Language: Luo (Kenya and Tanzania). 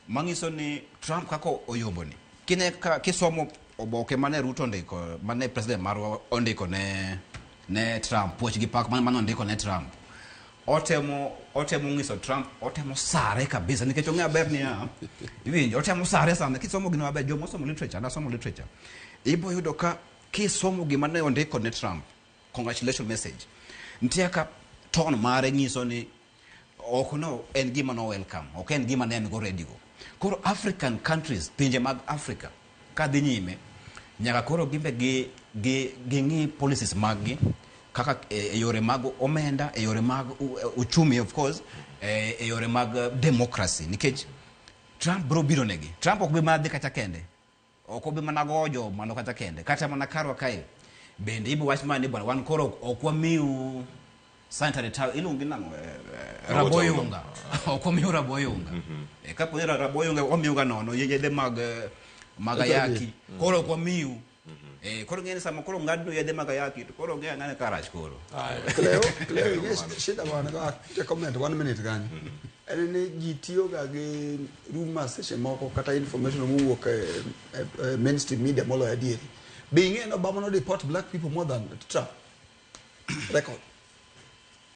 mangiso ni Trump kako oyomboni kine kisomo oboke mane Ruto ndiko mane president marwa ondiko ne Trump poch gi pak mane ondiko ne Trump otemo ngiso Trump otemo sare kabisa nikech ong'e ber niya iwinjo otemo sare sana kisomo gino maber jomo somo literature na somo literature ibo yudo ka kisomo gima ne ondiko ne Trump congratulations message ntia ka ton mare ngiso ni okuno en gima no welcome ok en gima ne en go ready go koro African countries pinje mag Africa ka dhi nyime nyaka koro gimbe gi ngi policies maggi kaka e yore mag omenda e yore mag uchumi of course e yore mag democracy nikech Trump bro biro negi Trump ok bi madhi kata kende ok bi mana gojo mano kata kende kata mana karwa kae bende ibo wach mani bwana wan koro okwa miu sanitary towel ilungi nango raboyunga okwa miu raboyunga kapo era raboyunga omiuga nono yede magayaki koro okwa miu koro ngene sama koro ngadno yede magayaki to koro ngene ngane karach koro Cleo yes shida wana ka comment 1 minute gani ene gitio ga ge rumors se moko kata information mowuok mainstream media molo adieri being no Obama no deport black people more than Trump record